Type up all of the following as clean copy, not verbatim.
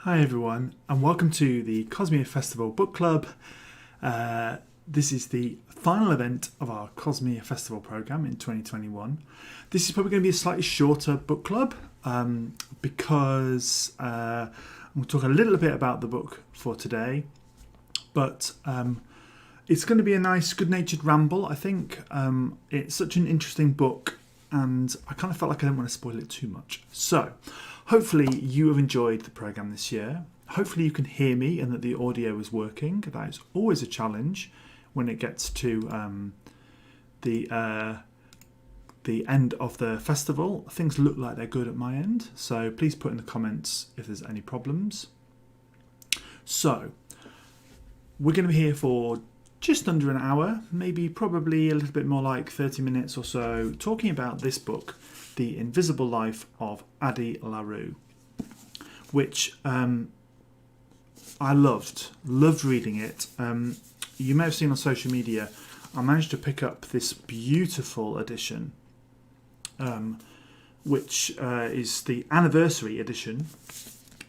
Hi everyone, and welcome to the Cosmia Festival Book Club. This is the final event of our Cosmia Festival programme in 2021. This is probably going to be a slightly shorter book club because we'll talk a little bit about the book for today, but it's going to be a nice, good-natured ramble. I think it's such an interesting book, and I kind of felt like I didn't want to spoil it too much. So, hopefully you have enjoyed the programme this year. Hopefully you can hear me and that the audio is working. That is always a challenge when it gets to the end of the festival. Things look like they're good at my end, so please put in the comments if there's any problems. So, we're going to be here for just under an hour, probably a little bit more like 30 minutes or so, talking about this book, The Invisible Life of Addie LaRue, which I loved reading it. You may have seen on social media, I managed to pick up this beautiful edition, which is the anniversary edition,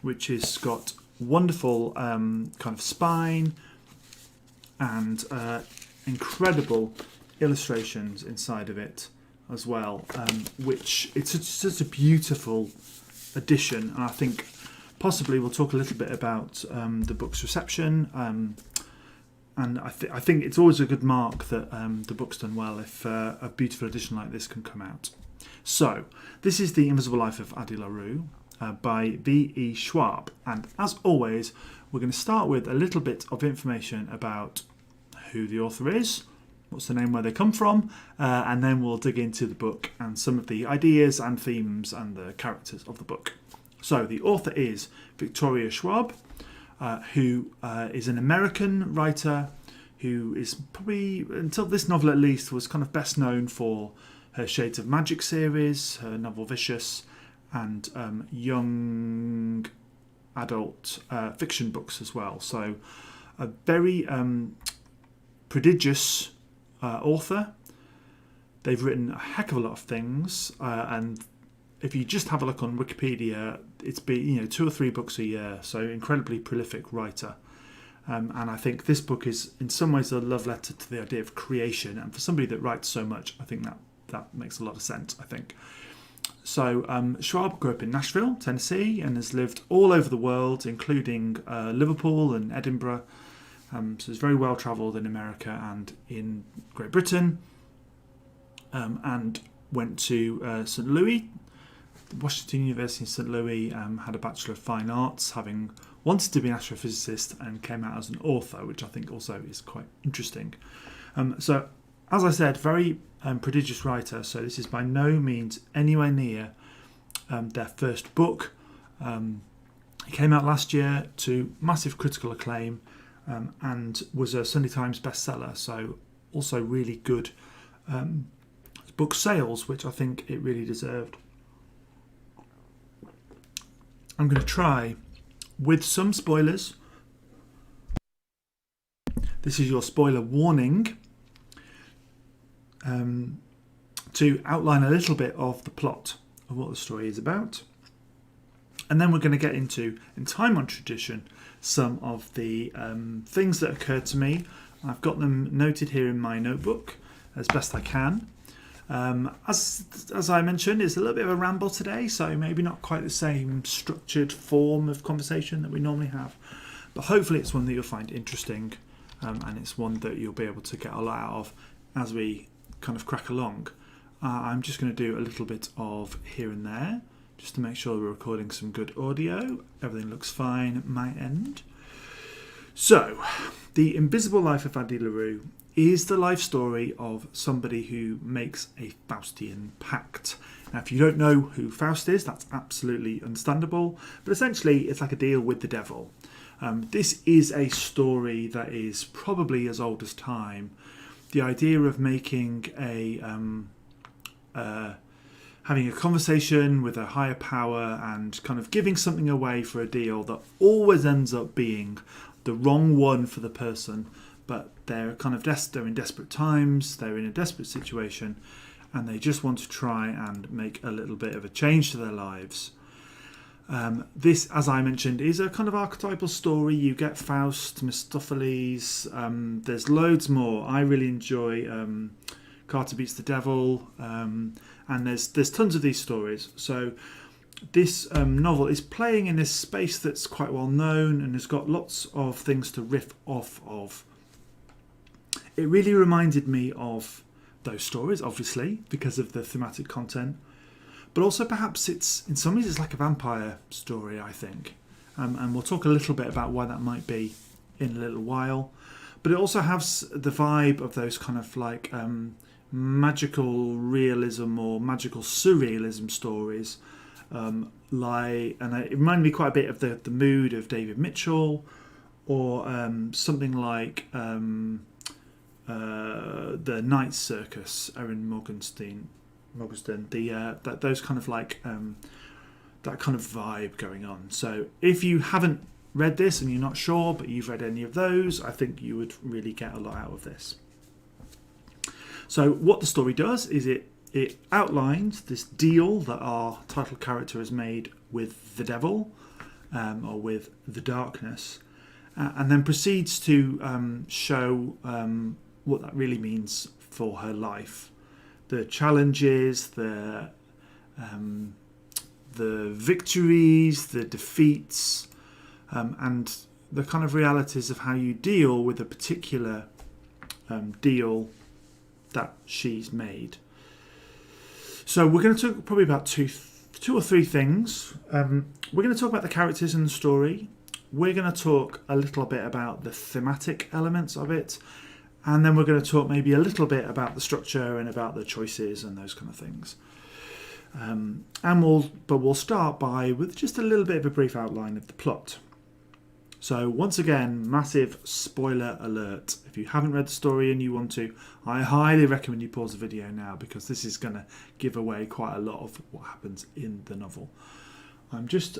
which has got wonderful kind of spine and incredible illustrations inside of it as well, which it's such a beautiful edition, and I think possibly we'll talk a little bit about the book's reception, and I think it's always a good mark that the book's done well if a beautiful edition like this can come out. So this is The Invisible Life of Addie LaRue by V.E. Schwab, and as always we're going to start with a little bit of information about who the author is, what's the name, where they come from, and then we'll dig into the book and some of the ideas and themes and the characters of the book. So the author is Victoria Schwab, who is an American writer who is probably, until this novel at least, was kind of best known for her Shades of Magic series, her novel Vicious, and young adult fiction books as well. So a very prodigious author. They've written a heck of a lot of things, and if you just have a look on Wikipedia, it's been 2 or 3 books a year. So incredibly prolific writer, and I think this book is in some ways a love letter to the idea of creation. And for somebody that writes so much, I think that makes a lot of sense. I think so. Schwab grew up in Nashville, Tennessee, and has lived all over the world, including Liverpool and Edinburgh. So he's very well travelled in America and in Great Britain, and went to St. Louis, Washington University in St. Louis, had a Bachelor of Fine Arts, having wanted to be an astrophysicist, and came out as an author, which I think also is quite interesting. So, as I said, very prodigious writer, so this is by no means anywhere near their first book. It came out last year to massive critical acclaim, and was a Sunday Times bestseller, so also really good book sales, which I think it really deserved. I'm going to try, with some spoilers, this is your spoiler warning, to outline a little bit of the plot of what the story is about. And then we're going to get into, in time on tradition, some of the things that occurred to me. I've got them noted here in my notebook as best I can. As I mentioned, it's a little bit of a ramble today, so maybe not quite the same structured form of conversation that we normally have. But hopefully it's one that you'll find interesting, and it's one that you'll be able to get a lot out of as we kind of crack along. I'm just going to do a little bit of here and there, just to make sure we're recording some good audio. Everything looks fine at my end. So, The Invisible Life of Addie LaRue is the life story of somebody who makes a Faustian pact. Now, if you don't know who Faust is, that's absolutely understandable, but essentially it's like a deal with the devil. This is a story that is probably as old as time. The idea of making having a conversation with a higher power and kind of giving something away for a deal that always ends up being the wrong one for the person, but they're kind of they're in desperate times, they're in a desperate situation, and they just want to try and make a little bit of a change to their lives. This, as I mentioned, is a kind of archetypal story. You get Faust, Mephistopheles. There's loads more. I really enjoy Carter Beats the Devil, and there's tons of these stories. So this novel is playing in this space that's quite well known and has got lots of things to riff off of. It really reminded me of those stories, obviously, because of the thematic content. But also perhaps it's, in some ways, it's like a vampire story, I think. And we'll talk a little bit about why that might be in a little while. But it also has the vibe of those kind of like magical realism or magical surrealism stories. And it reminded me quite a bit of the mood of David Mitchell, or something like the Night Circus, Erin Morgenstern, those kind of like that kind of vibe going on. So if you haven't read this and you're not sure, but you've read any of those, I think you would really get a lot out of this. So what the story does is it outlines this deal that our title character has made with the devil, or with the darkness, and then proceeds to show what that really means for her life. The challenges, the victories, the defeats, and the kind of realities of how you deal with a particular deal that she's made. So we're going to talk probably about two or three things. We're going to talk about the characters in the story. We're going to talk a little bit about the thematic elements of it. And then we're going to talk maybe a little bit about the structure and about the choices and those kind of things. We'll start with just a little bit of a brief outline of the plot. So once again, massive spoiler alert. If you haven't read the story and you want to, I highly recommend you pause the video now, because this is going to give away quite a lot of what happens in the novel. I'm just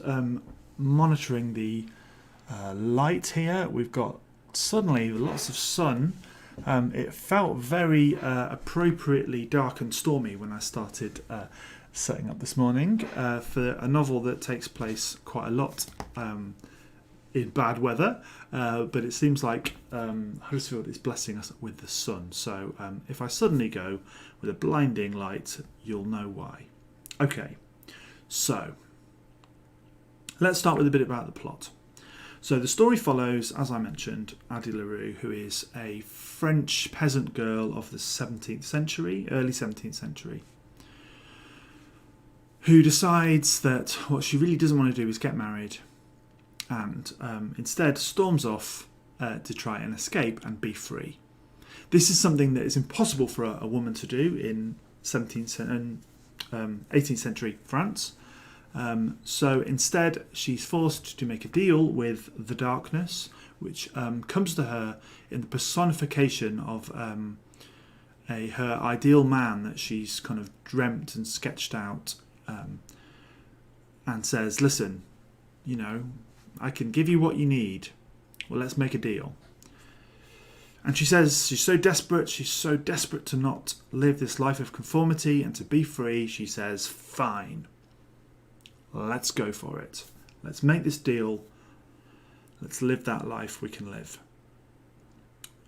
monitoring the light here. We've got suddenly lots of sun. It felt very appropriately dark and stormy when I started setting up this morning for a novel that takes place quite a lot in bad weather, but it seems like Huddersfield is blessing us with the sun. So if I suddenly go with a blinding light, you'll know why. Okay, so let's start with a bit about the plot. So the story follows, as I mentioned, Addie LaRue, who is a French peasant girl of the 17th century, early 17th century, who decides that what she really doesn't want to do is get married, and instead storms off to try and escape and be free. This is something that is impossible for a woman to do in 18th century France. So instead, she's forced to make a deal with the darkness, which comes to her in the personification of her ideal man that she's kind of dreamt and sketched out, and says, listen, I can give you what you need. Well, let's make a deal. And she says she's so desperate to not live this life of conformity and to be free. She says, fine. Let's go for it. Let's make this deal. Let's live that life we can live.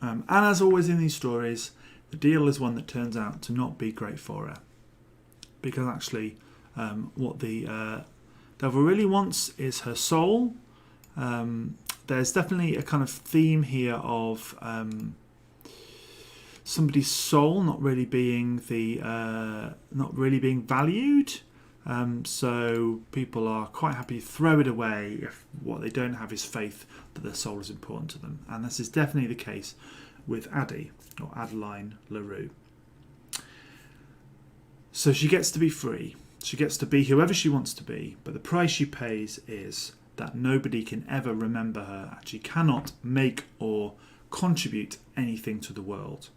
And as always in these stories, the deal is one that turns out to not be great for her. Because actually, what the devil really wants is her soul. There's definitely a kind of theme here of somebody's soul not really being valued. So people are quite happy to throw it away if what they don't have is faith that their soul is important to them. And this is definitely the case with Addie, or Adeline LaRue. So she gets to be free. She gets to be whoever she wants to be, but the price she pays is that nobody can ever remember her, and she cannot make or contribute anything to the world.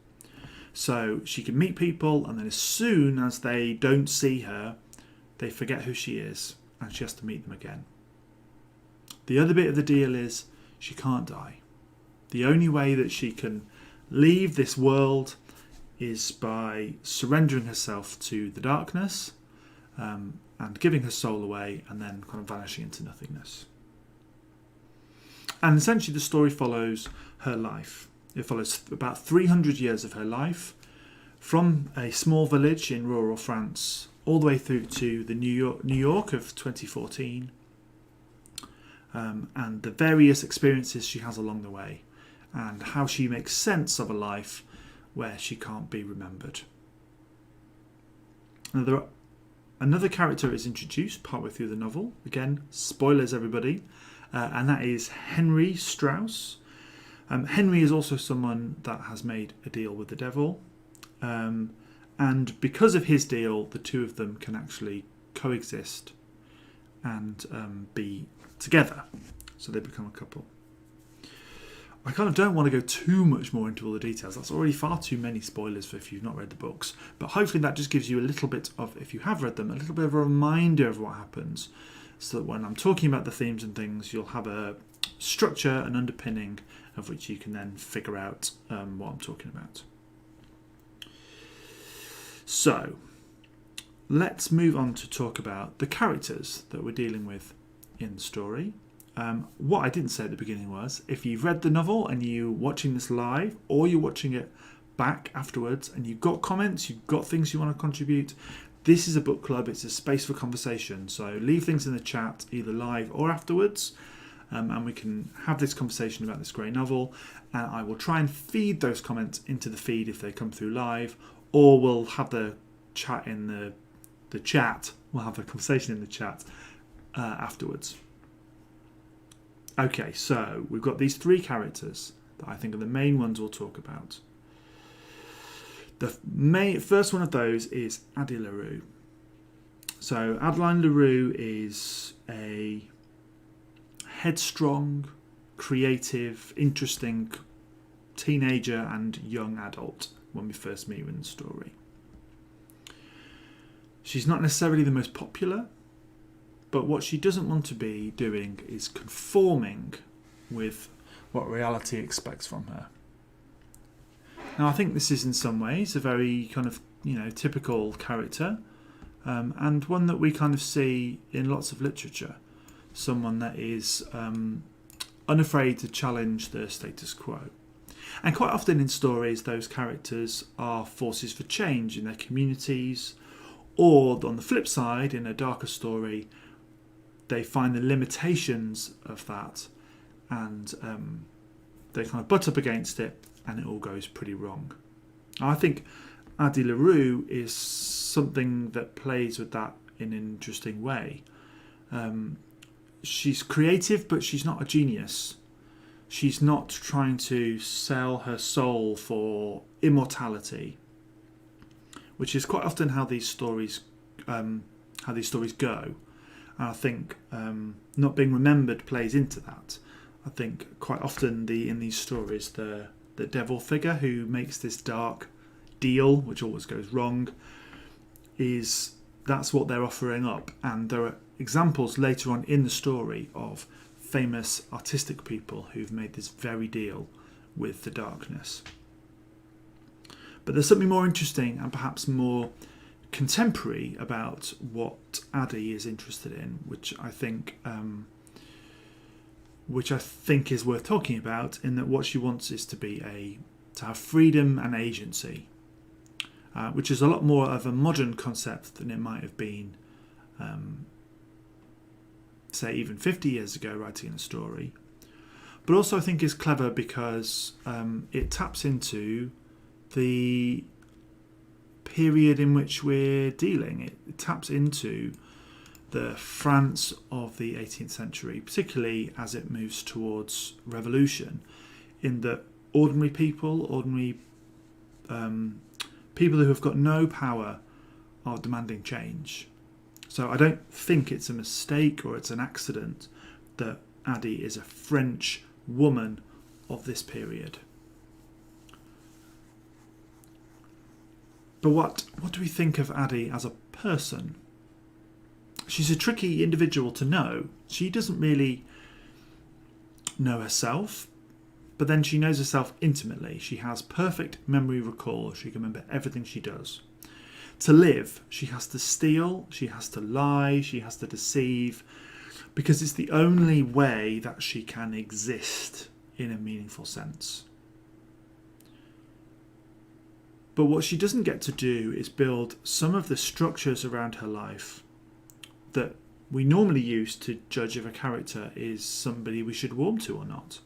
So she can meet people, and then as soon as they don't see her, they forget who she is, and she has to meet them again. The other bit of the deal is she can't die. The only way that she can leave this world is by surrendering herself to the darkness, and giving her soul away and then kind of vanishing into nothingness. And essentially the story follows her life. It follows about 300 years of her life, from a small village in rural France all the way through to the New York of 2014, and the various experiences she has along the way, and how she makes sense of a life where she can't be remembered. Another character is introduced partway through the novel. Again, spoilers everybody, and that is Henry Strauss. Henry is also someone that has made a deal with the devil, and because of his deal, the two of them can actually coexist and be together, so they become a couple. I kind of don't want to go too much more into all the details. That's already far too many spoilers for if you've not read the books. But hopefully that just gives you a little bit of, if you have read them, a little bit of a reminder of what happens, so that when I'm talking about the themes and things, you'll have a structure, an underpinning of which you can then figure out what I'm talking about. So let's move on to talk about the characters that we're dealing with in the story. What I didn't say at the beginning was, if you've read the novel and you're watching this live, or you're watching it back afterwards and you've got comments, you've got things you want to contribute, this is a book club, it's a space for conversation. So leave things in the chat, either live or afterwards, and we can have this conversation about this great novel, and I will try and feed those comments into the feed if they come through live, or we'll have the chat in the chat, we'll have a conversation in the chat afterwards. Okay, so we've got these three characters that I think are the main ones we'll talk about. The first one of those is Addie LaRue. So Adeline LaRue is a headstrong, creative, interesting teenager and young adult when we first meet her in the story. She's not necessarily the most popular, but what she doesn't want to be doing is conforming with what reality expects from her. Now, I think this is in some ways a very kind of, typical character, and one that we kind of see in lots of literature. Someone that is unafraid to challenge the status quo. And quite often in stories, those characters are forces for change in their communities, or on the flip side, in a darker story, they find the limitations of that, and they kind of butt up against it, and it all goes pretty wrong. I think Addie LaRue is something that plays with that in an interesting way. She's creative, but she's not a genius. She's not trying to sell her soul for immortality, which is quite often how these stories go. And I think not being remembered plays into that. I think quite often in these stories, the devil figure who makes this dark deal, which always goes wrong, that's what they're offering up. And there are examples later on in the story of famous artistic people who've made this very deal with the darkness. But there's something more interesting and perhaps more contemporary about what Addie is interested in, which I think is worth talking about, in that what she wants is to have freedom and agency, which is a lot more of a modern concept than it might have been, say even 50 years ago, writing a story. But also I think is clever because it taps into the period in which we're dealing. It taps into the France of the 18th century, particularly as it moves towards revolution, in that ordinary people who have got no power are demanding change. So I don't think it's a mistake or it's an accident that Addie is a French woman of this period. But what do we think of Addie as a person? She's a tricky individual to know. She doesn't really know herself, but then she knows herself intimately. She has perfect memory recall. She can remember everything she does. to live, she has to steal, she has to lie, she has to deceive, because it's the only way that she can exist in a meaningful sense. But what she doesn't get to do is build some of the structures around her life that we normally use to judge if a character is somebody we should warm to or not.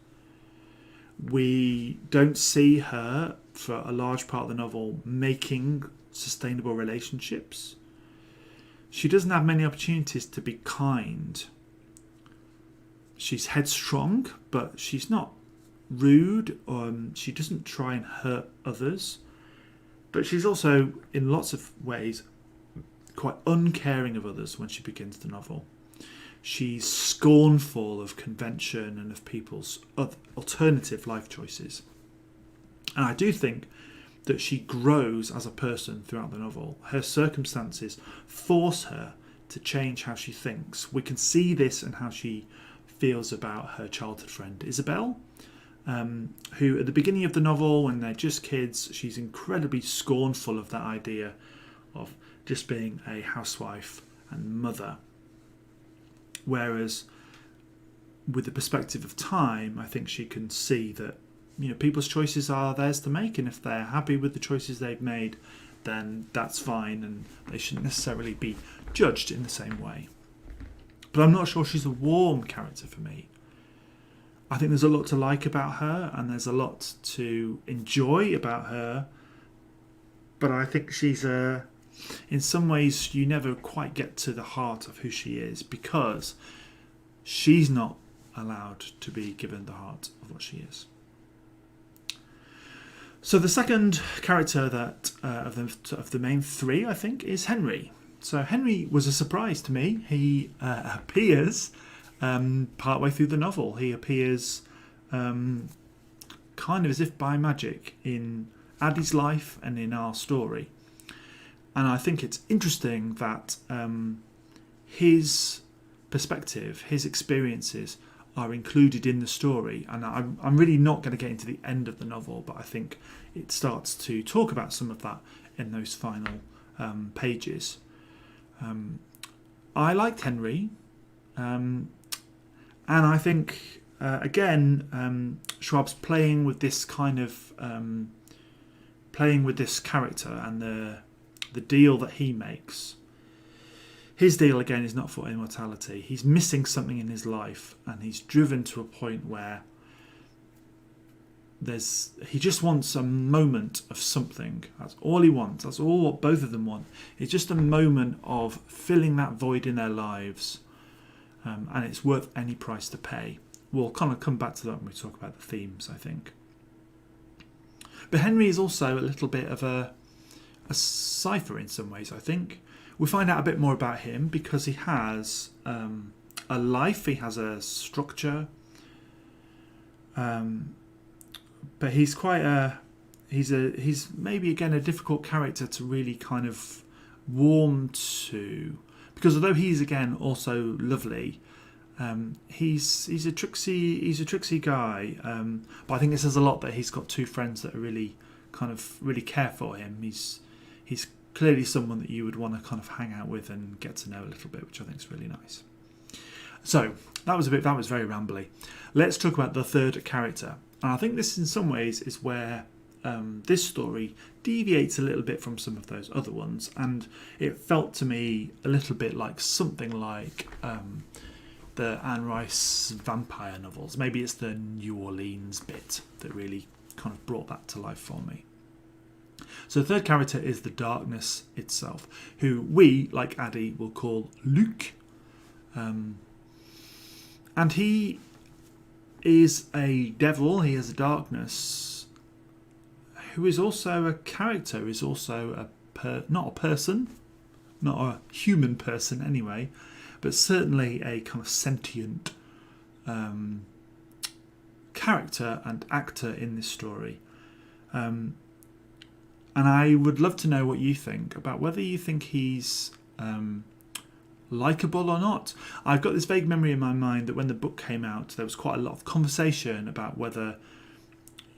We don't see her, for a large part of the novel, making sustainable relationships. She doesn't have many opportunities to be kind. She's headstrong, but she's not rude. She doesn't try and hurt others. But she's also, in lots of ways, quite uncaring of others when she begins the novel. She's scornful of convention and of people's alternative life choices. And I do think that she grows as a person throughout the novel. Her circumstances force her to change how she thinks. We can see this in how she feels about her childhood friend Isabel, who at the beginning of the novel, when they're just kids, she's incredibly scornful of that idea of just being a housewife and mother. Whereas with the perspective of time, I think she can see that, people's choices are theirs to make, and if they're happy with the choices they've made, then that's fine, and they shouldn't necessarily be judged in the same way. But I'm not sure she's a warm character for me. I think there's a lot to like about her, and there's a lot to enjoy about her, but I think she's in some ways you never quite get to the heart of who she is, because she's not allowed to be given the heart of what she is. So the second character that of the main three, I think, is Henry. So Henry was a surprise to me. He appears partway through the novel. He appears kind of as if by magic in Addie's life and in our story. And I think it's interesting that his perspective, his experiences are included in the story. And I'm really not going to get into the end of the novel, but I think it starts to talk about some of that in those final pages. I liked Henry. And I think, again, Schwab's playing with this kind of... playing with this character and the deal that he makes. His deal, again, is not for immortality. He's missing something in his life, and he's driven to a point where he just wants a moment of something. That's all he wants. That's all what both of them want. It's just a moment of filling that void in their lives, and it's worth any price to pay. We'll kind of come back to that when we talk about the themes, I think. But Henry is also a little bit of a cipher in some ways, I think. We find out a bit more about him because he has a life, he has a structure, but he's quite he's maybe again a difficult character to really kind of warm to, because although he's again also lovely, he's a tricksy guy, but I think it says a lot that he's got two friends that are really care for him. He's clearly someone that you would want to kind of hang out with and get to know a little bit, which I think is really nice. So that was very rambly. Let's talk about the third character, and I think this in some ways is where this story deviates a little bit from some of those other ones, and it felt to me a little bit like something like the Anne Rice vampire novels. Maybe it's the New Orleans bit that really kind of brought that to life for me. So the third character is the darkness itself, who we, like Addie, will call Luc. And he is a devil, he is a darkness, who is also a character, is also not a person, not a human person anyway, but certainly a kind of sentient character and actor in this story. And I would love to know what you think about whether you think he's likeable or not. I've got this vague memory in my mind that when the book came out, there was quite a lot of conversation about whether,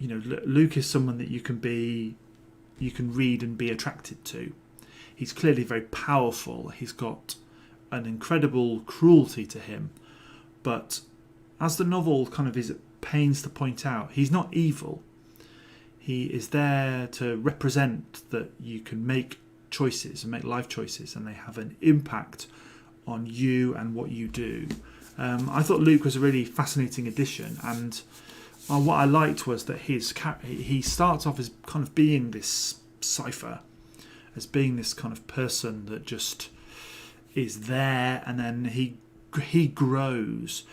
Luke is someone that you can read and be attracted to. He's clearly very powerful. He's got an incredible cruelty to him. But as the novel kind of is at pains to point out, he's not evil. He is there to represent that you can make choices and make life choices, and they have an impact on you and what you do. I thought Luke was a really fascinating addition, and what I liked was that he starts off as kind of being this cipher, as being this kind of person that just is there, and then he grows.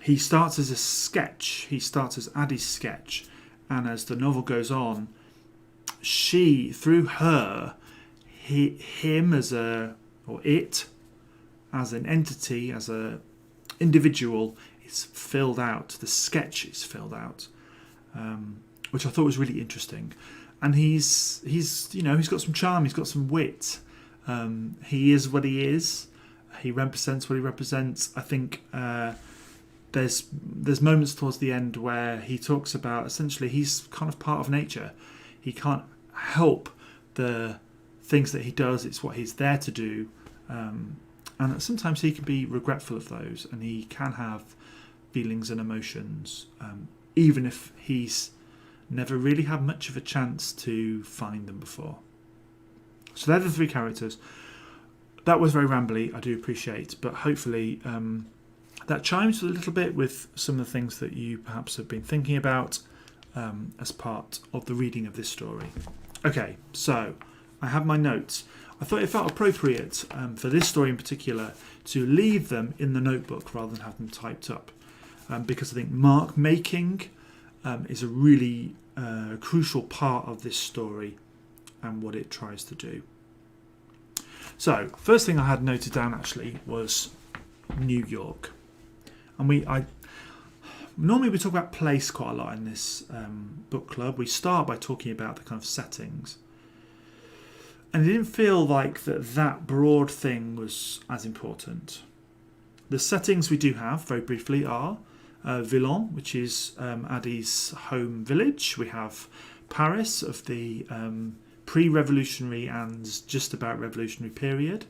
He starts as a sketch. He starts as Addie's sketch, and as the novel goes on, through her, him as it as an entity, as a individual, is filled out. The sketch is filled out, which I thought was really interesting. And he's got some charm. He's got some wit. He is what he is. He represents what he represents. I think there's moments towards the end where he talks about essentially he's kind of part of nature. He can't help the things that he does. It's what he's there to do. And sometimes he can be regretful of those, and he can have feelings and emotions, even if he's never really had much of a chance to find them before. So they're the three characters. That was very rambly, I do appreciate, but hopefully that chimes a little bit with some of the things that you perhaps have been thinking about as part of the reading of this story. Okay, so I have my notes. I thought it felt appropriate for this story in particular to leave them in the notebook rather than have them typed up, because I think mark making is a really crucial part of this story and what it tries to do. So, first thing I had noted down actually was New York, and normally we talk about place quite a lot in this book club. We start by talking about the kind of settings. And it didn't feel like that broad thing was as important. The settings we do have, very briefly, are Villon, which is Addie's home village. We have Paris of the pre-revolutionary and just about revolutionary period.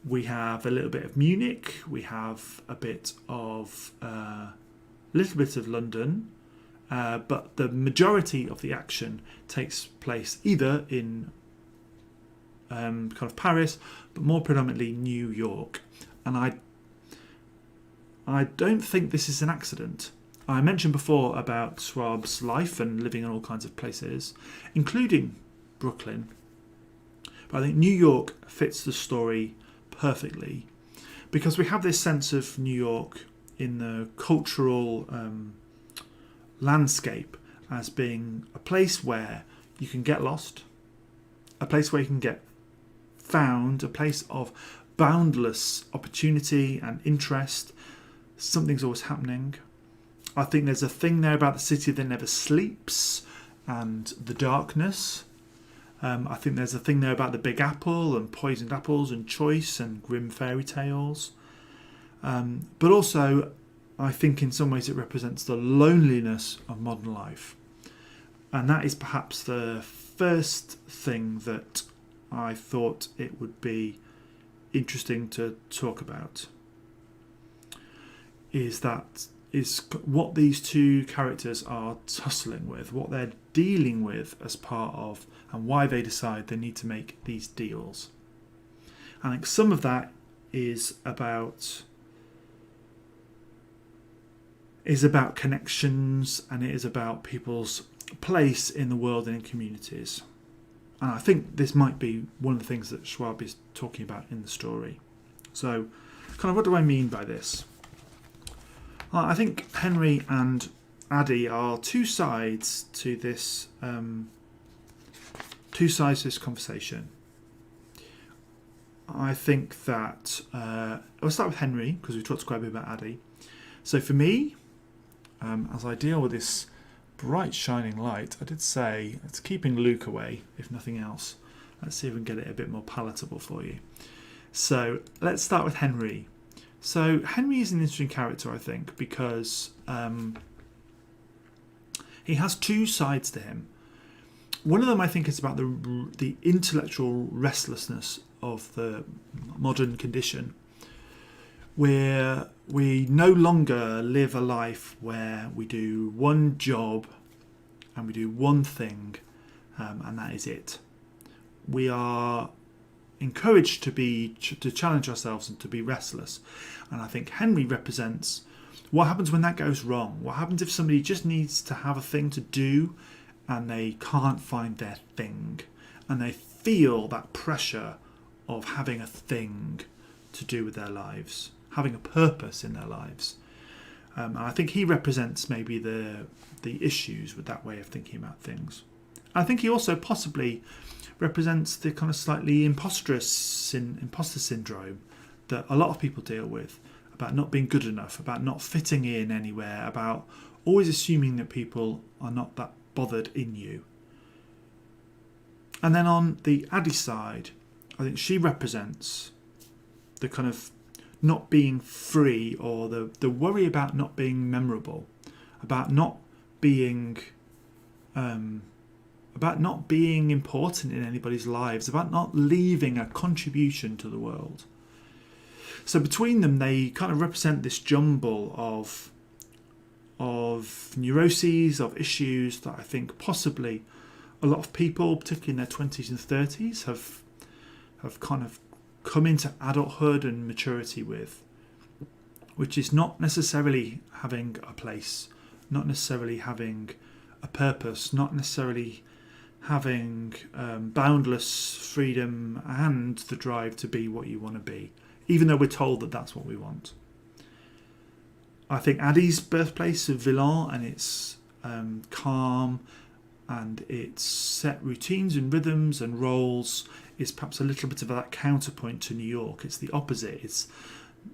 We have a little bit of Munich. We have a little bit of London. But the majority of the action takes place either in kind of Paris, but more predominantly New York. And I don't think this is an accident. I mentioned before about Schwab's life and living in all kinds of places, including Brooklyn. But I think New York fits the story perfectly because we have this sense of New York in the cultural landscape as being a place where you can get lost, a place where you can get found, a place of boundless opportunity and interest. Something's always happening. I think there's a thing there about the city that never sleeps and the darkness. I think there's a thing there about the Big Apple and poisoned apples and choice and grim fairy tales. But also, I think in some ways it represents the loneliness of modern life. And that is perhaps the first thing that I thought it would be interesting to talk about. Is what these two characters are tussling with, what they're dealing with as part of, and why they decide they need to make these deals. I think some of that is about connections, and it is about people's place in the world and in communities. And I think this might be one of the things that Schwab is talking about in the story. So, kind of what do I mean by this? I think Henry and Addie are two sides to this conversation. I think that I'll start with Henry because we talked quite a bit about Addie. So for me, as I deal with this bright shining light, I did say it's keeping Luke away, if nothing else. Let's see if we can get it a bit more palatable for you. So let's start with Henry. So Henry is an interesting character, I think, because he has two sides to him. One of them, I think, is about the intellectual restlessness of the modern condition, where we no longer live a life where we do one job and we do one thing, and that is it. We are encouraged to challenge ourselves and to be restless. And I think Henry represents what happens when that goes wrong. What happens if somebody just needs to have a thing to do and they can't find their thing, and they feel that pressure of having a thing to do with their lives, having a purpose in their lives. And I think he represents maybe the issues with that way of thinking about things. I think he also possibly represents the kind of slightly imposter syndrome that a lot of people deal with, about not being good enough, about not fitting in anywhere, about always assuming that people are not that bothered in you. And then on the Addie side, I think she represents the kind of not being free, or the worry about not being memorable, about not being important in anybody's lives, about not leaving a contribution to the world. So between them, they kind of represent this jumble of neuroses, of issues that I think possibly a lot of people, particularly in their 20s and 30s, have kind of come into adulthood and maturity with, which is not necessarily having a place, not necessarily having a purpose, not necessarily having boundless freedom and the drive to be what you want to be, even though we're told that that's what we want. I think Addie's birthplace of Villon and its calm and its set routines and rhythms and roles is perhaps a little bit of that counterpoint to New York. It's the opposite. It's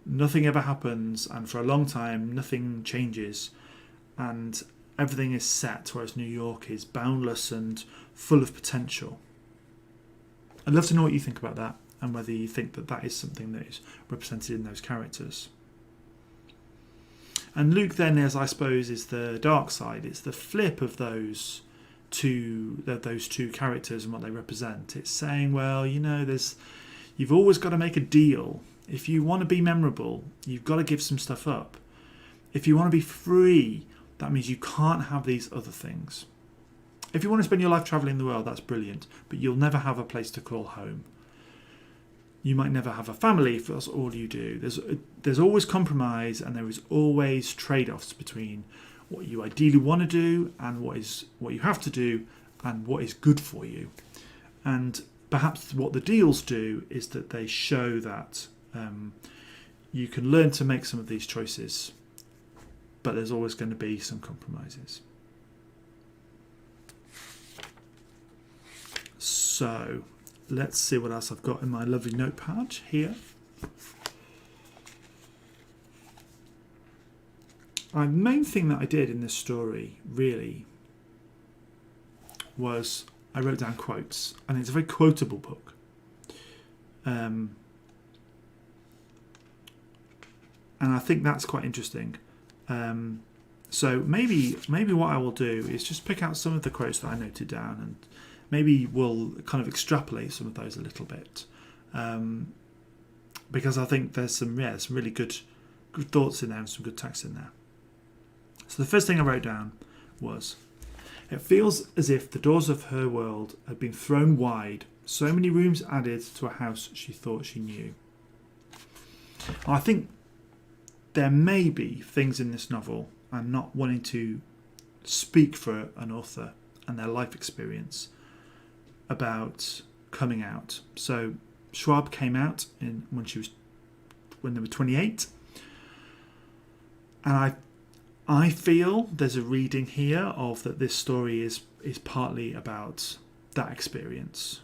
nothing ever happens, and for a long time nothing changes, and everything is set, whereas New York is boundless and full of potential. I'd love to know what you think about that, and whether you think that that is something that is represented in those characters. And Luke then, as I suppose, is the dark side. It's the flip of those two characters and what they represent. It's saying, well, you've always got to make a deal. If you want to be memorable, you've got to give some stuff up. If you want to be free, that means you can't have these other things. If you want to spend your life travelling the world, that's brilliant, but you'll never have a place to call home. You might never have a family if that's all you do. There's always compromise, and there is always trade-offs between what you ideally want to do and what you have to do and what is good for you. And perhaps what the deals do is that they show that you can learn to make some of these choices, but there's always going to be some compromises. So let's see what else I've got in my lovely notepad here. The main thing that I did in this story really was I wrote down quotes, and it's a very quotable book. And I think that's quite interesting. So maybe what I will do is just pick out some of the quotes that I noted down, and maybe we'll kind of extrapolate some of those a little bit, because I think there's some really good thoughts in there and some good text in there. So the first thing I wrote down was, it feels as if the doors of her world had been thrown wide, so many rooms added to a house she thought she knew. And I think there may be things in this novel, I'm not wanting to speak for an author and their life experience, about coming out. So Schwab came out when they were 28, and I feel there's a reading here of that this story is partly about that experience.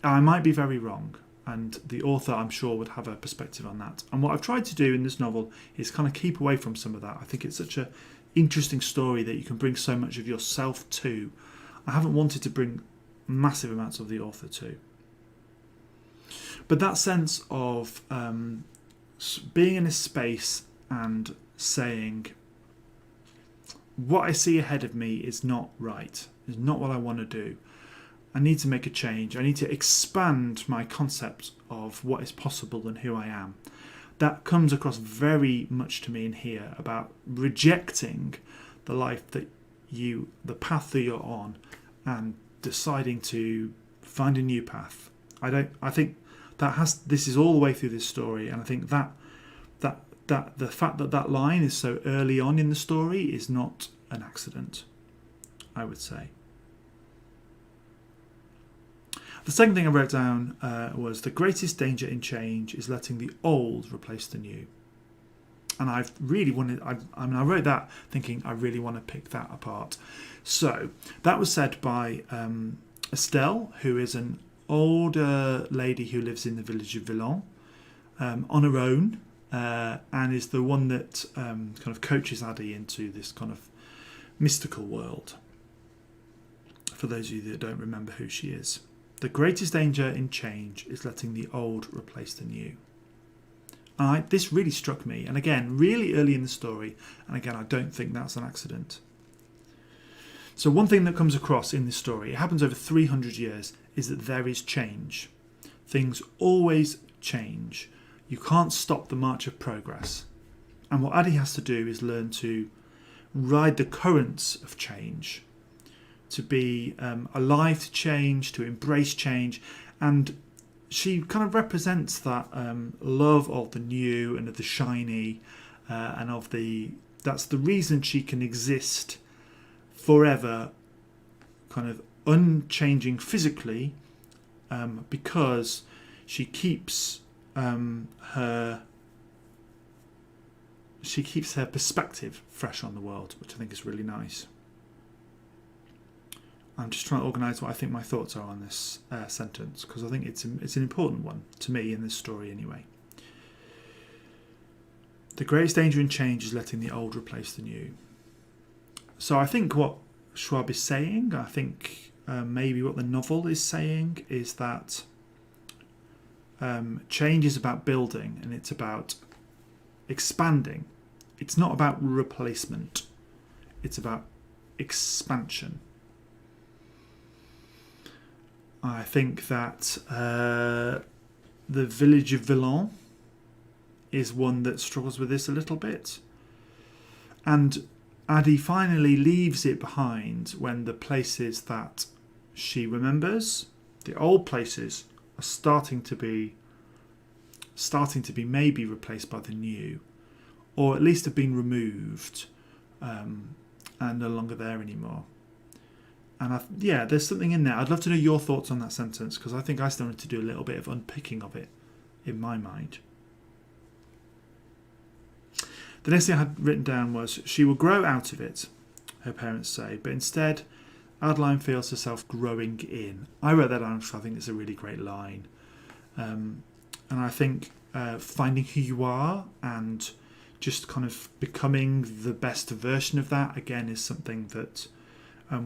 I might be very wrong, and the author, I'm sure, would have a perspective on that. And what I've tried to do in this novel is kind of keep away from some of that. I think it's such an interesting story that you can bring so much of yourself to. I haven't wanted to bring massive amounts of the author to. But that sense of being in a space and saying, what I see ahead of me is not right, is not what I want to do. I need to make a change. I need to expand my concept of what is possible and who I am. That comes across very much to me in here about rejecting the life that the path that you're on, and deciding to find a new path. I think this is all the way through this story, and I think that the fact that line is so early on in the story is not an accident, I would say. The second thing I wrote down was the greatest danger in change is letting the old replace the new. And I wrote that thinking I really want to pick that apart. So that was said by Estelle, who is an older lady who lives in the village of Villon on her own, and is the one that kind of coaches Addie into this kind of mystical world. For those of you that don't remember who she is. The greatest danger in change is letting the old replace the new. This really struck me, and again, really early in the story, and again, I don't think that's an accident. So one thing that comes across in this story, it happens over 300 years, is that there is change. Things always change. You can't stop the march of progress. And what Addie has to do is learn to ride the currents of change, to be alive to change, to embrace change, and she kind of represents that love of the new and of the shiny, and that's the reason she can exist forever, kind of unchanging physically, because she keeps her perspective fresh on the world, which I think is really nice. I'm just trying to organise what I think my thoughts are on this sentence, because I think it's an important one to me in this story anyway. The greatest danger in change is letting the old replace the new. So I think what Schwab is saying, I think maybe what the novel is saying, is that change is about building and it's about expanding. It's not about replacement. It's about expansion. I think that the village of Villon is one that struggles with this a little bit. And Addie finally leaves it behind when the places that she remembers, the old places, are starting to be maybe replaced by the new, or at least have been removed and no longer there anymore. And there's something in there. I'd love to know your thoughts on that sentence, because I think I still need to do a little bit of unpicking of it in my mind. The next thing I had written down was, she will grow out of it, her parents say, but instead Adeline feels herself growing in. I wrote that down because I think it's a really great line. And I think finding who you are and just kind of becoming the best version of that, again, is something that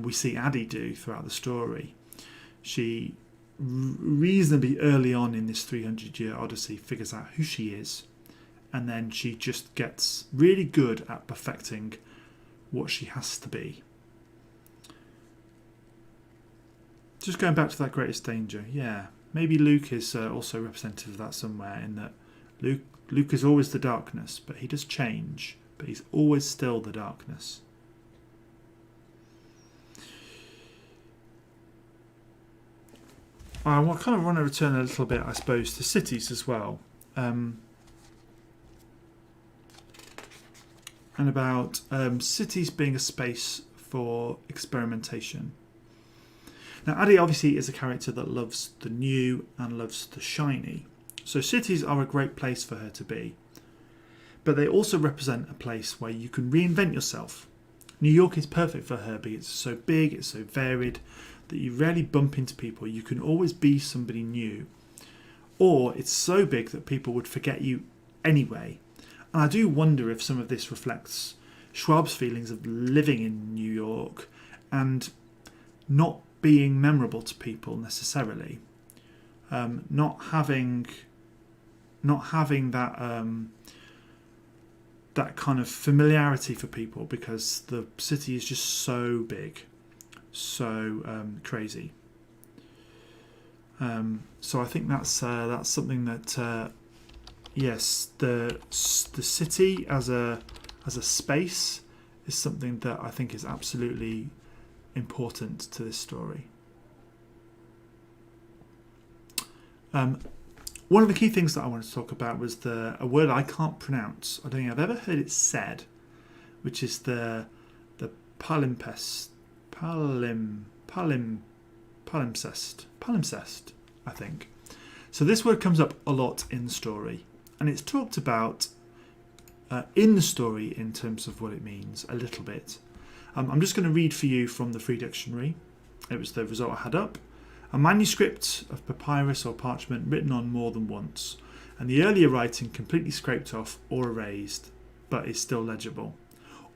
we see Addie do throughout the story. She reasonably early on in this 300-year odyssey figures out who she is, and then she just gets really good at perfecting what she has to be. Just going back to that greatest danger, maybe Luke is also representative of that somewhere, in that Luke is always the darkness, but he does change, but he's always still the darkness. I kind of want to return a little bit, I suppose, to cities as well. And about cities being a space for experimentation. Now, Addie obviously is a character that loves the new and loves the shiny. So cities are a great place for her to be. But they also represent a place where you can reinvent yourself. New York is perfect for her because it's so big, it's so varied, that you rarely bump into people. You can always be somebody new. Or it's so big that people would forget you anyway. And I do wonder if some of this reflects Schwab's feelings of living in New York and not being memorable to people necessarily. Not having that kind of familiarity for people, because the city is just so big, so crazy. So I think that's something that yes, the city as a space is something that I think is absolutely important to this story. One of the key things that I wanted to talk about was a word I can't pronounce. I don't think I've ever heard it said, which is the palimpsest, I think. So this word comes up a lot in the story, and it's talked about in the story in terms of what it means a little bit. I'm just going to read for you from the Free Dictionary. It was the result I had up. A manuscript of papyrus or parchment written on more than once, and the earlier writing completely scraped off or erased, but is still legible.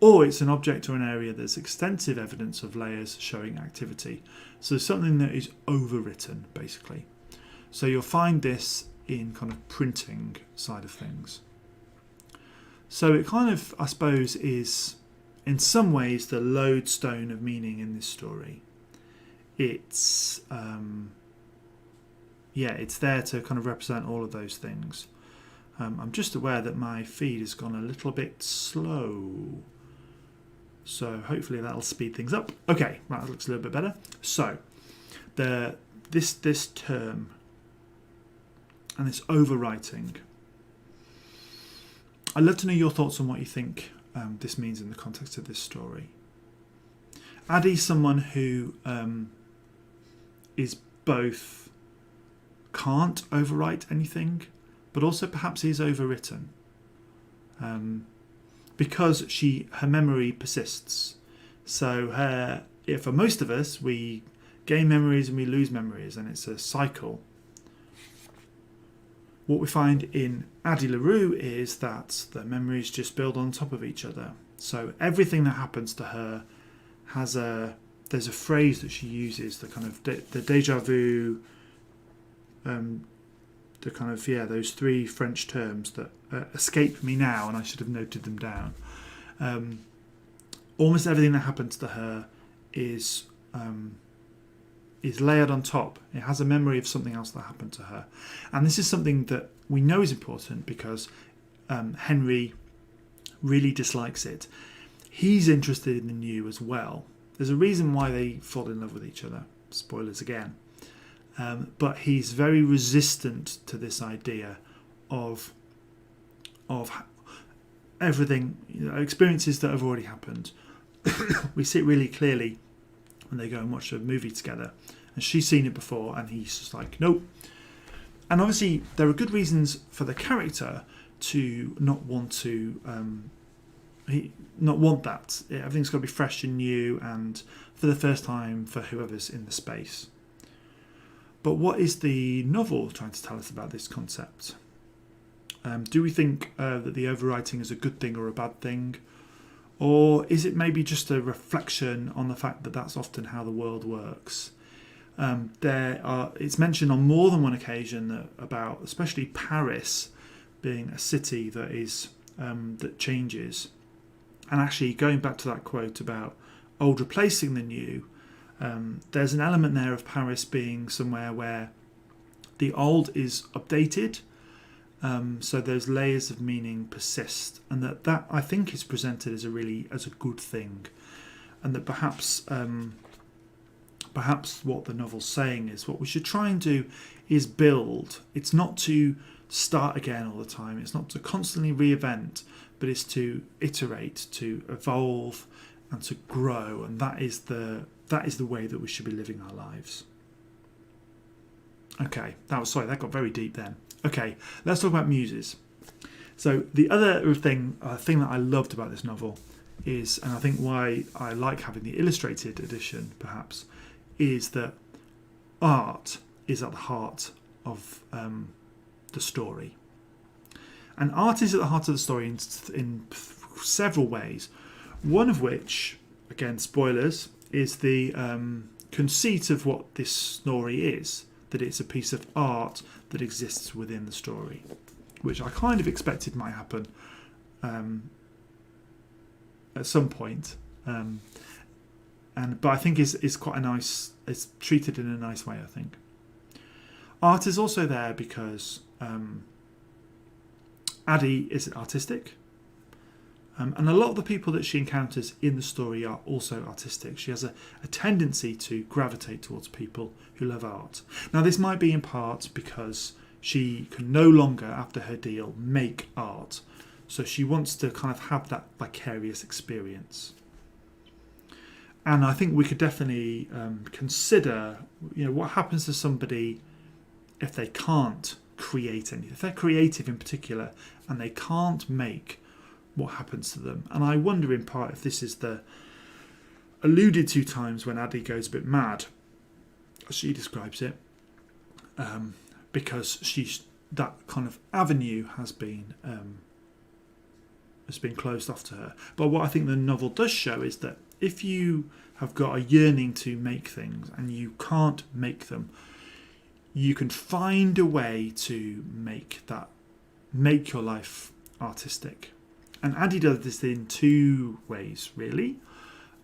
Or it's an object or an area there's extensive evidence of layers showing activity. So something that is overwritten, basically. So you'll find this in kind of printing side of things. So it kind of, I suppose, is in some ways the lodestone of meaning in this story. It's it's there to kind of represent all of those things. I'm just aware that my feed has gone a little bit slow, so hopefully that'll speed things up. Okay, that looks a little bit better. So this term and this overwriting, I'd love to know your thoughts on what you think this means in the context of this story. Addie's someone who is both can't overwrite anything, but also perhaps is overwritten, because her memory persists. So for most of us, we gain memories and we lose memories, and it's a cycle. What we find in Addie LaRue is that the memories just build on top of each other. So everything that happens to her there's a phrase that she uses, the kind of the deja vu, the kind of those three French terms that escape me now, and I should have noted them down. Almost everything that happens to her is layered on top. It has a memory of something else that happened to her, and this is something that we know is important because Henry really dislikes it. He's interested in the new as well. There's a reason why they fall in love with each other. Spoilers again. But he's very resistant to this idea of everything, experiences that have already happened. We see it really clearly when they go and watch a movie together, and she's seen it before, and he's just like, nope. And obviously, there are good reasons for the character to not want that. Everything's got to be fresh and new, and for the first time for whoever's in the space. But what is the novel trying to tell us about this concept? Do we think that the overwriting is a good thing or a bad thing? Or is it maybe just a reflection on the fact that that's often how the world works? It's mentioned on more than one occasion about especially Paris being a city that is that changes. And actually, going back to that quote about old replacing the new, there's an element there of Paris being somewhere where the old is updated, so those layers of meaning persist, and that I think is presented as a good thing, and that perhaps what the novel's saying is what we should try and do is build. It's not to start again all the time. It's not to constantly reinvent, but it's to iterate, to evolve, and to grow, and that is the way that we should be living our lives. Okay, that got very deep then. Okay, let's talk about muses. So the other thing that I loved about this novel is, and I think why I like having the illustrated edition perhaps, is that art is at the heart of the story. And art is at the heart of the story in several ways. One of which, again, spoilers, is the conceit of what this story is, that it's a piece of art that exists within the story, which I kind of expected might happen at some point. But I think is quite a nice, it's treated in a nice way, I think. Art is also there because Addie is artistic. And a lot of the people that she encounters in the story are also artistic. She has a tendency to gravitate towards people who love art. Now, this might be in part because she can no longer, after her deal, make art. So she wants to kind of have that vicarious experience. And I think we could definitely consider, what happens to somebody if they can't create anything. If they're creative in particular and they can't make, what happens to them? And I wonder in part if this is the alluded to times when Addie goes a bit mad, as she describes it, because that kind of avenue has been closed off to her. But what I think the novel does show is that if you have got a yearning to make things and you can't make them, you can find a way to make your life artistic. And Addie does this in two ways, really.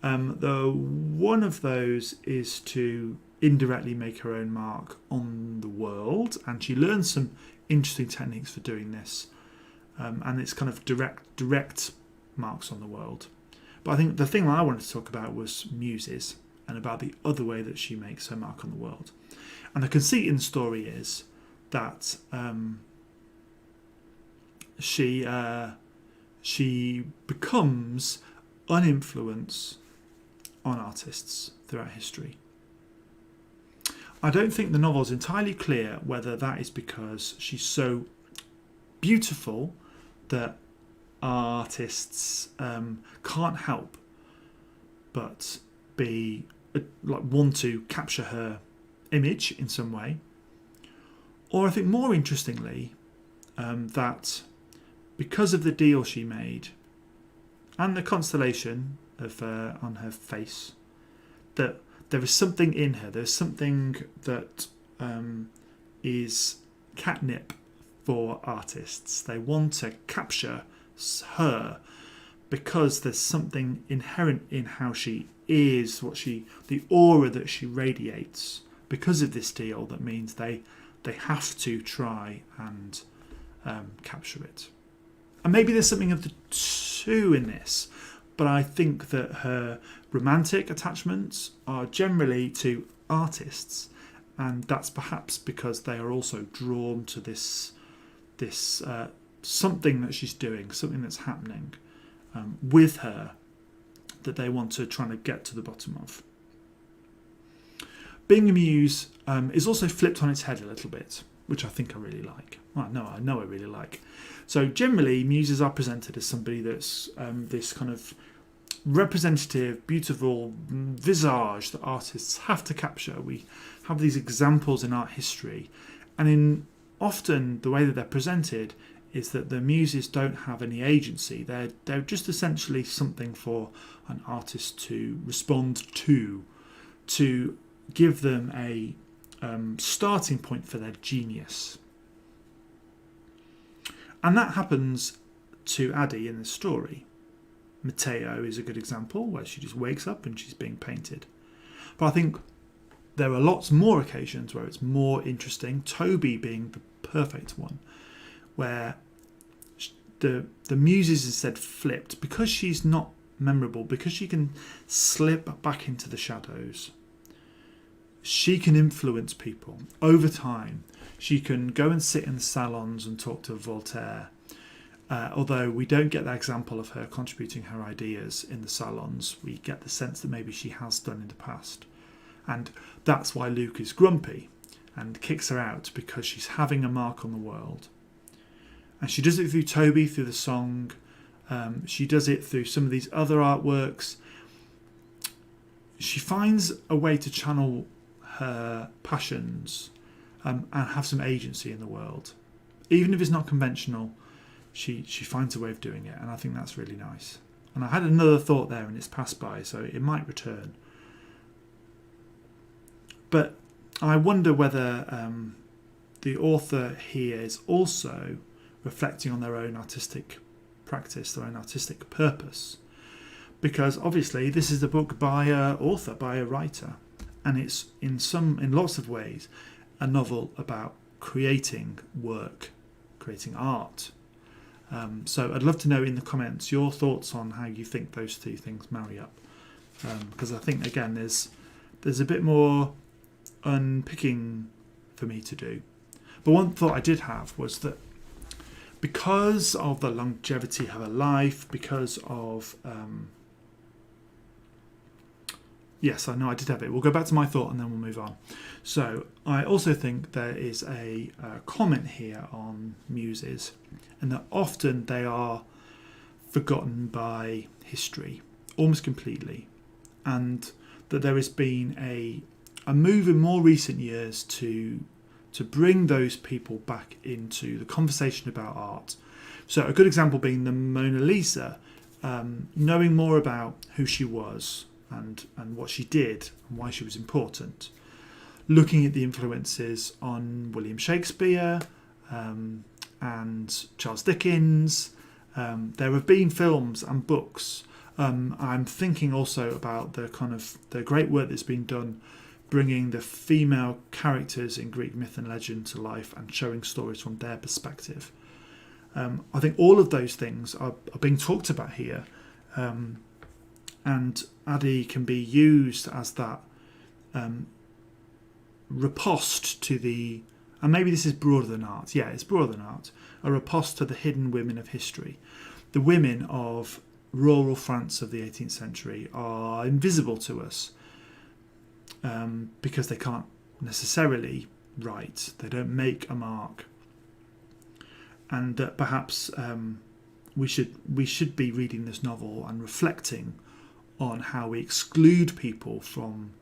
One of those is to indirectly make her own mark on the world, and she learns some interesting techniques for doing this. And it's kind of direct marks on the world. But I think the thing that I wanted to talk about was muses, and about the other way that she makes her mark on the world. And the conceit in the story is that she becomes an influence on artists throughout history. I don't think the novel is entirely clear whether that is because she's so beautiful that artists can't help but want to capture her image in some way, or I think more interestingly that because of the deal she made and the constellation of on her face, that there is something in her. There's something that is catnip for artists. They want to capture her because there's something inherent in how she is, the aura that she radiates because of this deal, that means they have to try and capture it. And maybe there's something of the two in this, but I think that her romantic attachments are generally to artists, and that's perhaps because they are also drawn to this something that she's doing, something that's happening with her that they want to try to get to the bottom of. Being a muse is also flipped on its head a little bit, which I think I really like. Well, no, I know I really like. So generally, muses are presented as somebody that's this kind of representative, beautiful visage that artists have to capture. We have these examples in art history, and often the way that they're presented is that the muses don't have any agency. They're just essentially something for an artist to respond to give them a starting point for their genius. And that happens to Addie in the story. Matteo is a good example where she just wakes up and she's being painted. But I think there are lots more occasions where it's more interesting, Toby being the perfect one, where the muse is instead flipped because she's not memorable, because she can slip back into the shadows. She can influence people over time. She can go and sit in the salons and talk to Voltaire, although we don't get that example of her contributing her ideas in the salons. We get the sense that maybe she has done in the past. And that's why Luke is grumpy and kicks her out, because she's having a mark on the world. And she does it through Toby, through the song. She does it through some of these other artworks. She finds a way to channel her passions and have some agency in the world. Even if it's not conventional, she finds a way of doing it, and I think that's really nice. And I had another thought there and it's passed by, so it might return. But I wonder whether the author here is also reflecting on their own artistic practice, their own artistic purpose. Because obviously this is a book by an author, by a writer, and it's in lots of ways a novel about creating work, creating art. So I'd love to know in the comments your thoughts on how you think those two things marry up, because I think again there's a bit more unpicking for me to do. But one thought I did have was that because of the longevity of her life, because of yes, I know I did have it. We'll go back to my thought and then we'll move on. So I also think there is a comment here on muses, and that often they are forgotten by history almost completely, and that there has been a move in more recent years to bring those people back into the conversation about art. So a good example being the Mona Lisa, knowing more about who she was and what she did and why she was important, looking at the influences on William Shakespeare and Charles Dickens. There have been films and books. I'm thinking also about the great work that's been done bringing the female characters in Greek myth and legend to life and showing stories from their perspective. I think all of those things are being talked about here, and Addie can be used as that riposte to the, and maybe this is broader than art, yeah, it's broader than art, a riposte to the hidden women of history. The women of rural France of the 18th century are invisible to us, because they can't necessarily write, they don't make a mark, and that perhaps we should be reading this novel and reflecting on how we exclude people from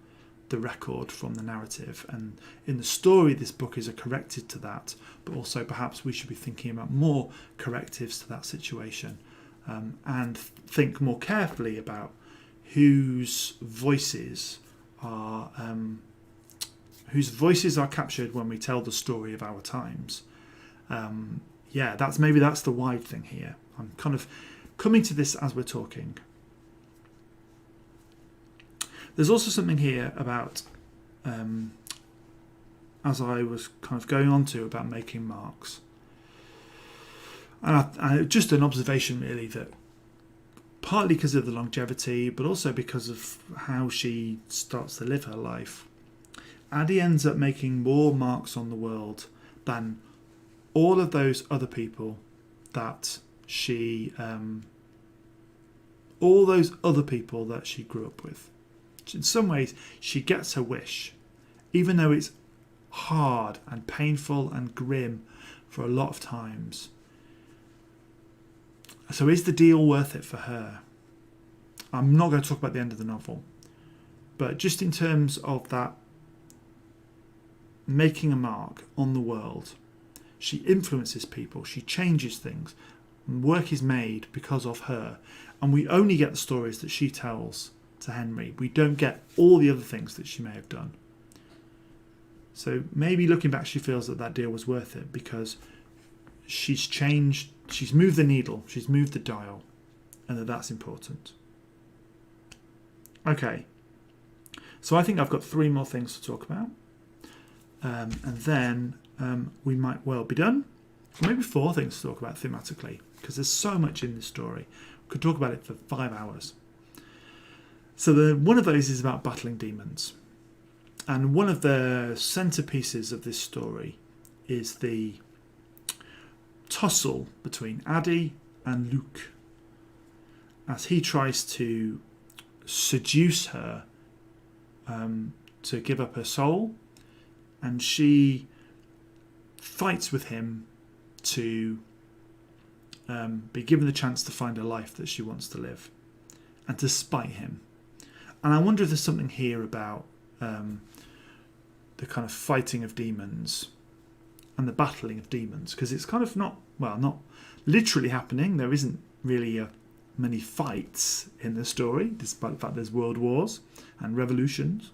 the record, from the narrative. And in the story, this book is a corrective to that, but also perhaps we should be thinking about more correctives to that situation, and think more carefully about whose voices are captured when we tell the story of our times. That's the wide thing here. I'm kind of coming to this as we're talking. There's also something here about, as I was kind of going on to, about making marks. And just an observation really, that partly because of the longevity, but also because of how she starts to live her life, Addie ends up making more marks on the world than all of those other people that she grew up with. In some ways, she gets her wish, even though it's hard and painful and grim for a lot of times. So is the deal worth it for her? I'm not going to talk about the end of the novel, but just in terms of that making a mark on the world, she influences people, she changes things, work is made because of her, and we only get the stories that she tells to Henry. We don't get all the other things that she may have done. So maybe looking back, she feels that deal was worth it because she's changed, she's moved the needle, she's moved the dial, and that's important. Okay, so I think I've got 3 more things to talk about, and then we might well be done. Or maybe 4 things to talk about thematically, because there's so much in this story. We could talk about it for 5 hours. So one of those is about battling demons. And one of the centerpieces of this story is the tussle between Addie and Luke, as he tries to seduce her to give up her soul, and she fights with him to be given the chance to find a life that she wants to live, and to spite him. And I wonder if there's something here about the kind of fighting of demons and the battling of demons, because it's kind of not literally happening. There isn't really many fights in the story, despite the fact there's world wars and revolutions.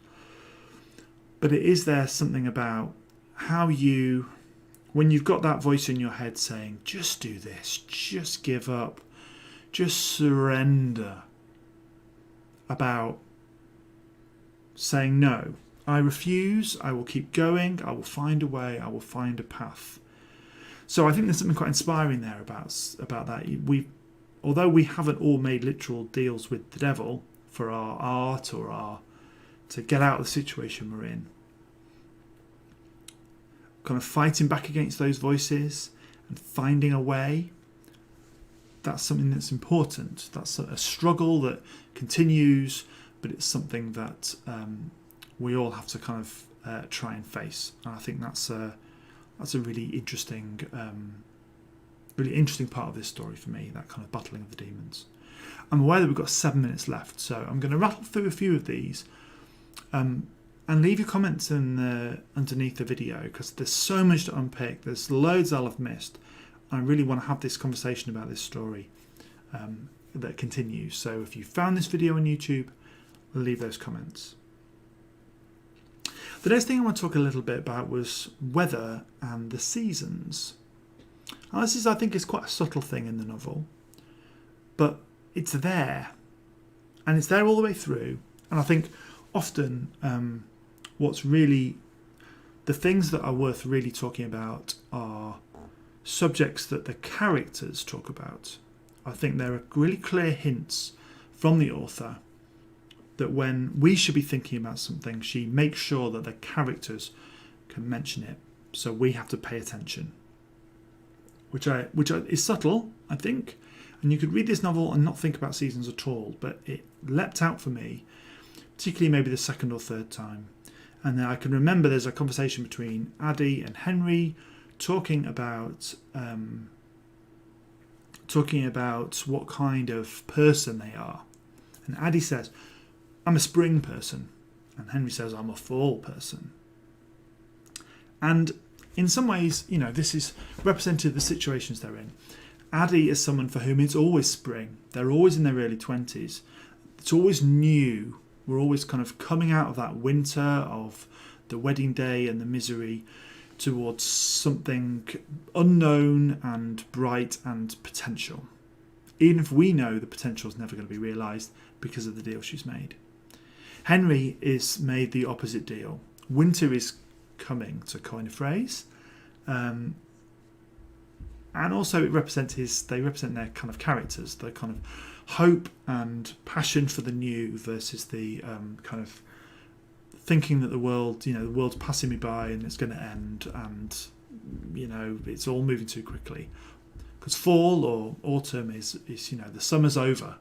But it is there something about how when you've got that voice in your head saying, just do this, just give up, just surrender, about saying, no, I refuse, I will keep going, I will find a way, I will find a path. So I think there's something quite inspiring there about that. Although we haven't all made literal deals with the devil for our art or to get out of the situation we're in, kind of fighting back against those voices and finding a way, that's something that's important. That's a struggle that continues, but it's something that we all have to kind of try and face. And I think that's a really interesting part of this story for me, that kind of battling of the demons. I'm aware that we've got 7 minutes left, so I'm going to rattle through a few of these and leave your comments underneath the video, because there's so much to unpick. There's loads I'll have missed. I really want to have this conversation about this story that continues. So if you found this video on YouTube, leave those comments. The next thing I want to talk a little bit about was weather and the seasons. Now, this is, I think, is quite a subtle thing in the novel, but it's there, and it's there all the way through. And I think often what's really the things that are worth really talking about are subjects that the characters talk about. I think there are really clear hints from the author that when we should be thinking about something, she makes sure that the characters can mention it, so we have to pay attention, which is subtle, I think. And you could read this novel and not think about seasons at all, but it leapt out for me, particularly maybe the second or third time. And then I can remember there's a conversation between Addie and Henry talking about what kind of person they are. And Addie says, I'm a spring person. And Henry says, I'm a fall person. And in some ways, this is representative of the situations they're in. Addie is someone for whom it's always spring. They're always in their early 20s. It's always new. We're always kind of coming out of that winter of the wedding day and the misery towards something unknown and bright and potential. Even if we know the potential is never going to be realised because of the deal she's made. Henry is made the opposite deal. Winter is coming, to coin a phrase. And also they represent their kind of characters, the kind of hope and passion for the new versus the kind of thinking that the world's passing me by and it's going to end, and it's all moving too quickly. Because fall or autumn is the summer's over.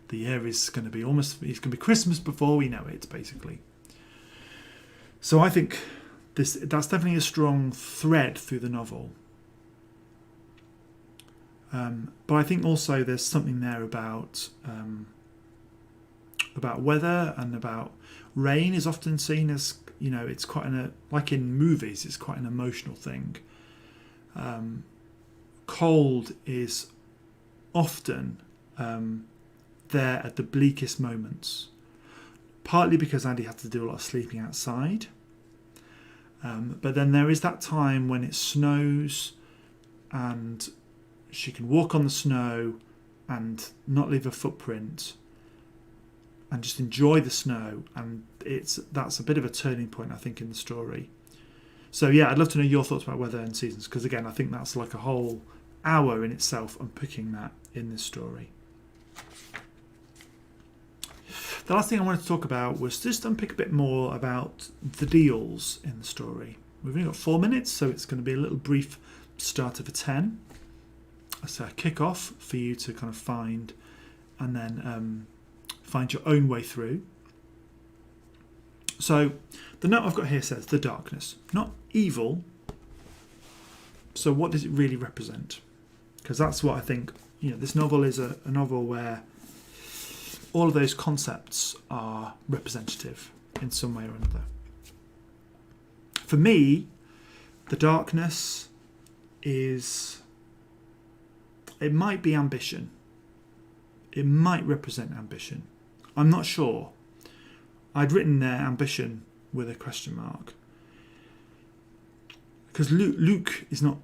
The year is going to be it's going to be Christmas before we know it, basically. So I think that's definitely a strong thread through the novel. But I think also there's something there about weather and about rain is often seen as, it's quite like in movies, it's quite an emotional thing. Cold is often there at the bleakest moments, partly because Addie had to do a lot of sleeping outside. But then there is that time when it snows and she can walk on the snow and not leave a footprint and just enjoy the snow, and that's a bit of a turning point, I think, in the story. So yeah, I'd love to know your thoughts about weather and seasons, because again, I think that's like a whole hour in itself unpicking that in this story. The last thing I wanted to talk about was just unpick a bit more about the deals in the story. We've only got 4 minutes, so it's going to be a little brief starter for 10. So a kick-off for you to kind of find and then find your own way through. So the note I've got here says the darkness, not evil. So what does it really represent? Because that's what I think, this novel is a novel where all of those concepts are representative in some way or another. For me, the darkness it might be ambition. It might represent ambition. I'm not sure. I'd written there ambition with a question mark. Because Luke is not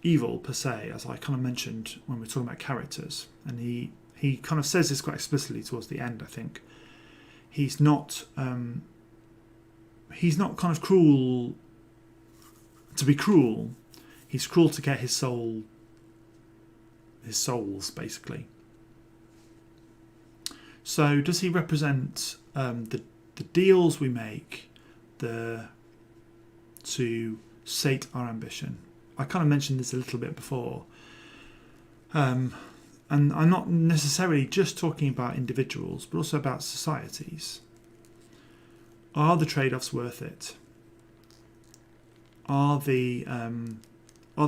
evil per se, as I kind of mentioned when we were talking about characters. And he kind of says this quite explicitly towards the end, I think. He's not he's not kind of cruel to be cruel. He's cruel to get his souls, basically. So does he represent the deals we make to sate our ambition? I kind of mentioned this a little bit before. And I'm not necessarily just talking about individuals, but also about societies. Are the trade-offs worth it? Are the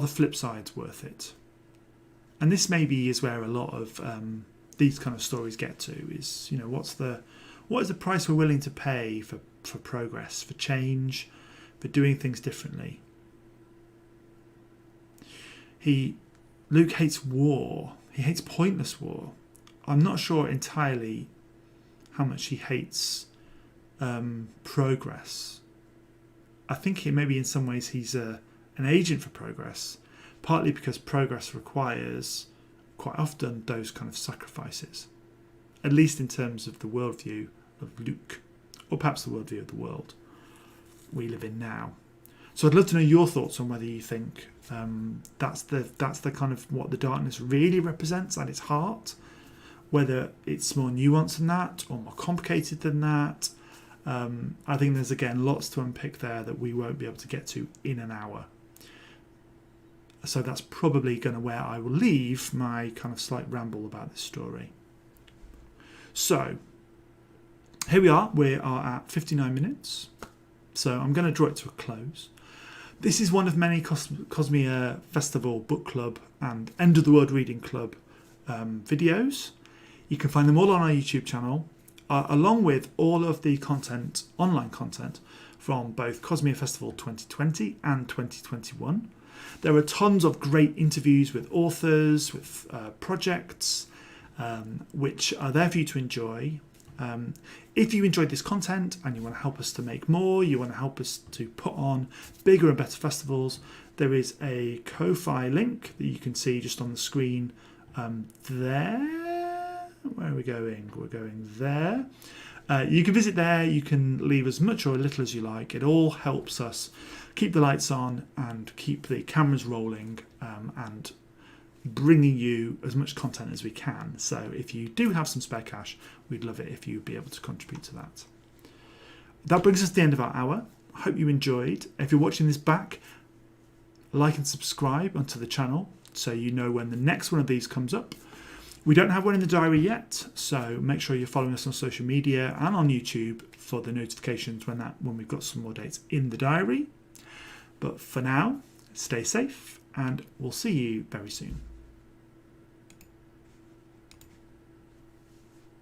flip sides worth it? And this maybe is where a lot of these kind of stories get to, is, you know, what is the price we're willing to pay for progress, for change, for doing things differently? Luke hates war. He hates pointless war. I'm not sure entirely how much he hates progress. I think maybe in some ways he's an agent for progress, partly because progress requires quite often those kind of sacrifices, at least in terms of the worldview of Luke, or perhaps the worldview of the world we live in now. So I'd love to know your thoughts on whether you think that's the kind of what the darkness really represents at its heart, whether it's more nuanced than that or more complicated than that. I think there's, again, lots to unpick there that we won't be able to get to in an hour. So that's probably going to where I will leave my kind of slight ramble about this story. So here we are. We are at 59 minutes. So I'm going to draw it to a close. This is one of many Cosmia Festival Book Club and End of the World Reading Club videos. You can find them all on our YouTube channel, along with all of the content, online content, from both Cosmia Festival 2020 and 2021. There are tons of great interviews with authors, with projects, which are there for you to enjoy. If you enjoyed this content and you want to help us to make more, you want to help us to put on bigger and better festivals, there is a Ko-Fi link that you can see just on the screen there. Where are we going? We're going there. You can visit there. You can leave as much or a little as you like. It all helps us keep the lights on and keep the cameras rolling and bringing you as much content as we can. So if you do have some spare cash, we'd love it if you'd be able to contribute to that. That brings us to the end of our hour. I hope you enjoyed. If you're watching this back, like and subscribe onto the channel so you know when the next one of these comes up. We don't have one in the diary yet, so make sure you're following us on social media and on YouTube for the notifications when we've got some more dates in the diary. But for now, stay safe and we'll see you very soon.